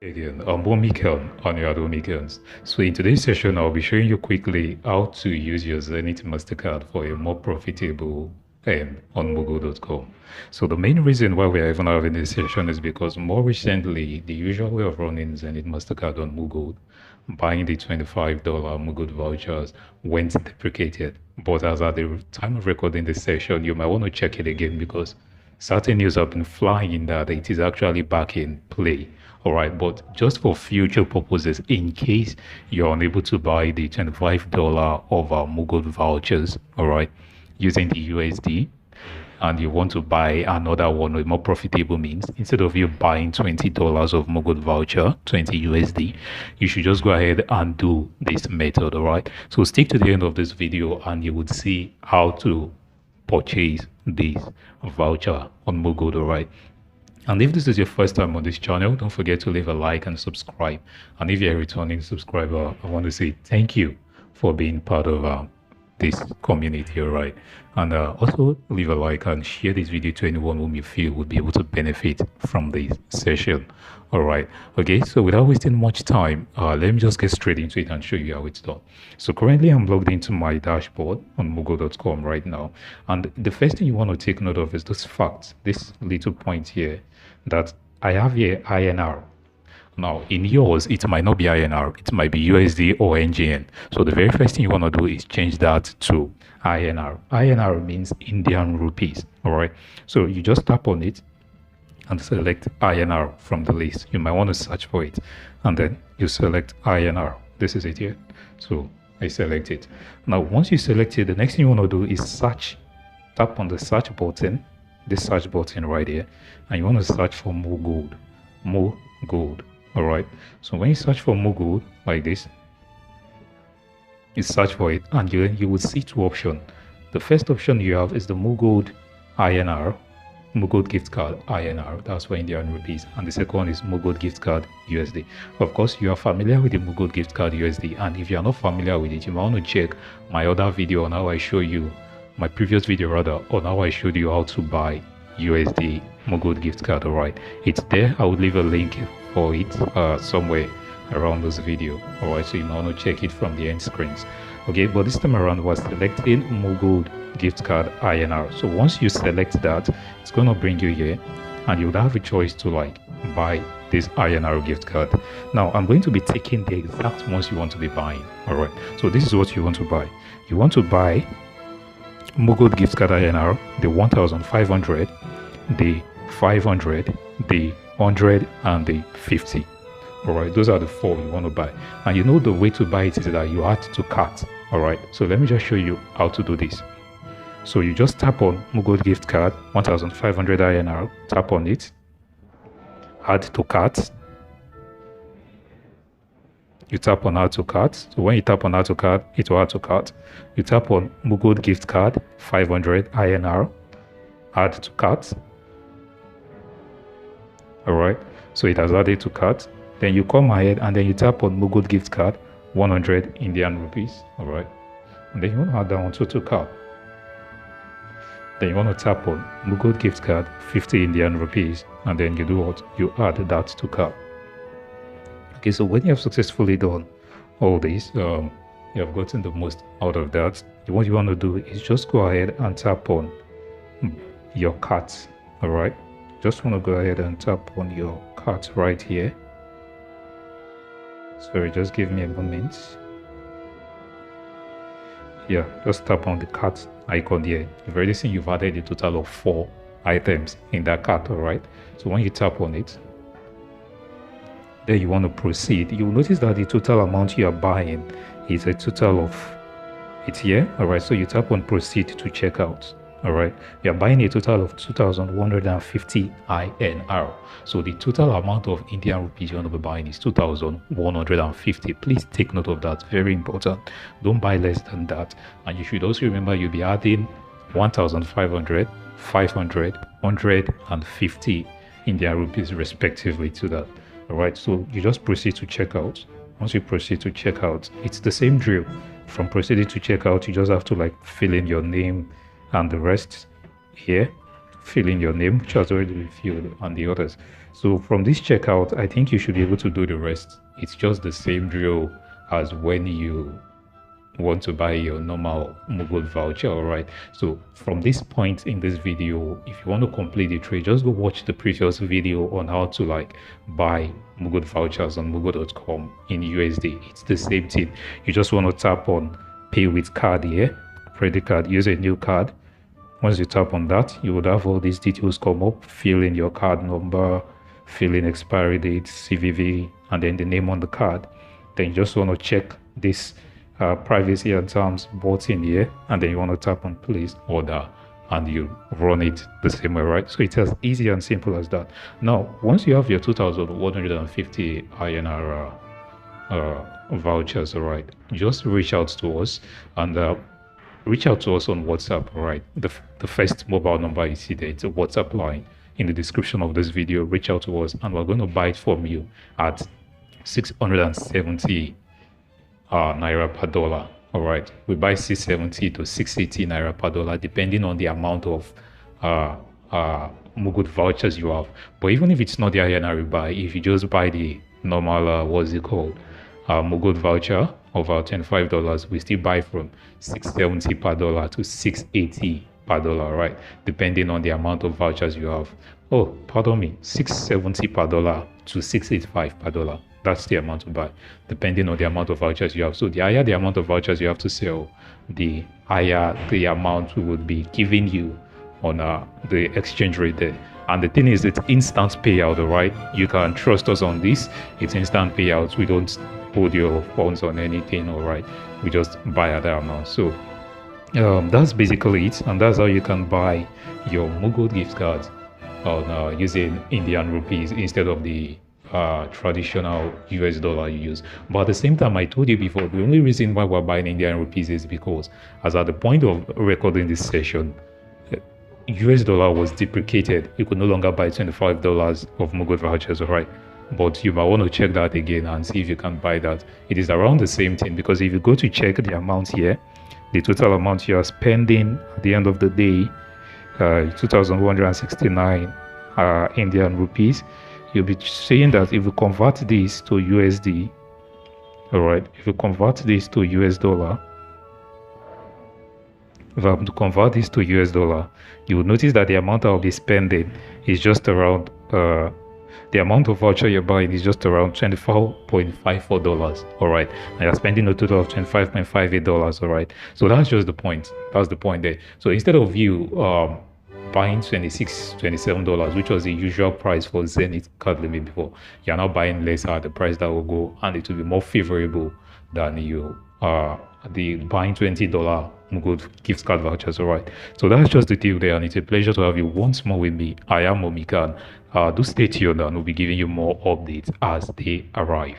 Again, I'm OMMICANG on your OMMICANGS. So in today's session, I'll be showing you quickly how to use your Zenith MasterCard for a more profitable earn on Moogold.com. So the main reason why we're even having this session is because more recently, the usual way of running Zenith MasterCard on Moogold, buying the $25 Moogold vouchers went deprecated. But as at the time of recording this session, you might want to check it again because certain news have been flying that it is actually back in play. All right, but just for future purposes, in case you're unable to buy the $25 of our Moogold vouchers, all right, using the USD, and you want to buy another one with more profitable means, instead of you buying $20 of Moogold voucher, 20 USD, you should just go ahead and do this method, all right? So stick to the end of this video and you would see how to purchase this voucher on Moogold, all right? And if this is your first time on this channel, don't forget to leave a like and subscribe. And if you're a returning subscriber, I want to say thank you for being part of this community, all right? And also leave a like and share this video to anyone whom you feel would be able to benefit from this session, all right? Okay, so without wasting much time, let me just get straight into it and show you how it's done. So currently I'm logged into my dashboard on Moogold.com right now. And the first thing you want to take note of is this fact, this little point here, that I have here INR. Now, in yours, it might not be INR, it might be USD or NGN. So the very first thing you want to do is change that to INR. INR means Indian rupees, all right? So you just tap on it and select INR from the list. You might want to search for it, and then you select INR. This is it here. So I select it. Now, once you select it, the next thing you want to do is search. Tap on the search button, this search button right here, and you want to search for Moogold. Moogold. All right, so when you search for Moogold like this, you search for it and you will see two options. The first option you have is the Moogold INR, Moogold gift card INR, that's for Indian rupees, and the second one is Moogold gift card USD. Of course, you are familiar with the Moogold gift card USD, and if you are not familiar with it, you might want to check my other video on how I show you, my previous video rather, on how I showed you how to buy USD Moogold gift card. All right, it's there. I would leave a link for it somewhere around this video, all right? So you might want to check it from the end screens. Okay, but this time around we're selecting Moogold gift card INR. So once you select that, it's going to bring you here and you would have a choice to like buy this INR gift card. Now I'm going to be taking the exact ones you want to be buying, all right? So this is what you want to buy. You want to buy Moogold gift card INR, the 1,500, the 500, the 100 and the 50. All right, those are the four you want to buy. And you know the way to buy it is that you add to cart. All right, so let me just show you how to do this. So you just tap on Moogold gift card 1,500 INR, tap on it, add to cart. You tap on add to cart. So when you tap on add to cart, it will add to cart. You tap on Moogold gift card 500 INR, add to cart. All right, so it has added to cart. Then you come ahead and then you tap on Moogold gift card 100 Indian rupees. All right, and then you want to add that one to cart. Then you want to tap on Moogold gift card 50 Indian rupees, and then you do what? You add that to cart. Okay, so when you have successfully done all this, you have gotten the most out of that. What you want to do is just go ahead and tap on your cart. All right, just want to go ahead and tap on your cart right here. Sorry, just give me a moment. Yeah, just tap on the cart icon here. You've already seen you've added a total of 4 items in that cart, all right? So when you tap on it, then you want to proceed. You'll notice that the total amount you are buying is a total of, it's here, all right? So you tap on proceed to checkout. All right, you're buying a total of 2,150 INR. So the total amount of Indian rupees you want to be buying is 2,150. Please take note of that. Very important. Don't buy less than that. And you should also remember you'll be adding 1,500, 500, 100 and 50 Indian rupees respectively to that. All right, so you just proceed to checkout. Once you proceed to checkout, it's the same drill. From proceeding to checkout, you just have to like fill in your name and the rest here. fill in your name, which has already been filled, and the others. So from this checkout, I think you should be able to do the rest. It's just the same drill as when you want to buy your normal Moogold voucher. All right, so from this point in this video, if you want to complete the trade, just go watch the previous video on how to like buy Moogold vouchers on Moogold.com in USD. It's the same thing. You just want to tap on pay with card here, credit card, use a new card. Once you tap on that, you would have all these details come up. Fill in your card number, fill in expiry date, CVV, and then the name on the card. Then you just want to check this privacy and terms button here, and then you want to tap on place order, and you run it the same way, right? So it's as easy and simple as that. Now, once you have your 2,150 INR vouchers, all right, just reach out to us, and reach out to us on WhatsApp, all right? The first mobile number you see there, it's a WhatsApp line in the description of this video. Reach out to us, and we're going to buy it from you at 670 naira per dollar. All right, we buy 670 to 680 naira per dollar, depending on the amount of Moogold vouchers you have. But even if it's not the INR you buy, if you just buy the normal what's it called, Moogold voucher of $25, we still buy from 670 per dollar to 680 per dollar, right? Depending on the amount of vouchers you have. Oh, pardon me, 670 per dollar to 685 per dollar. That's the amount to buy, depending on the amount of vouchers you have. So the higher the amount of vouchers you have to sell, the higher the amount we would be giving you on the exchange rate there. And the thing is, it's instant payout, all right? You can trust us on this. It's instant payouts. We don't hold your funds on anything, all right? We just buy at that amount. So that's basically it, and that's how you can buy your Moogold gift cards on using Indian rupees instead of the traditional US dollar you use. But at the same time, I told you before, the only reason why we're buying Indian rupees is because, as at the point of recording this session, US dollar was deprecated. You could no longer buy $25 of Moogold vouchers, all right? But you might want to check that again and see if you can buy that. It is around the same thing, because if you go to check the amount here, the total amount you are spending at the end of the day, 2,169 Indian rupees, you'll be saying that if you convert this to USD, all right, if you convert this to US dollar, if I'm to convert this to US dollar, you will notice that the amount I'll be spending is just around, the amount of voucher you're buying is just around $24.54, all right, and you're spending a total of $25.58, all right. So that's just the point. That's the point there. So instead of you buying $27, which was the usual price for Zenith card limit before, you're now buying lesser at the price that will go, and it will be more favorable than you the buying $20 Moogold gift card vouchers, all right. So that's just the deal there, and it's a pleasure to have you once more with me. I am OMMICANG. Do stay tuned, and we'll be giving you more updates as they arrive.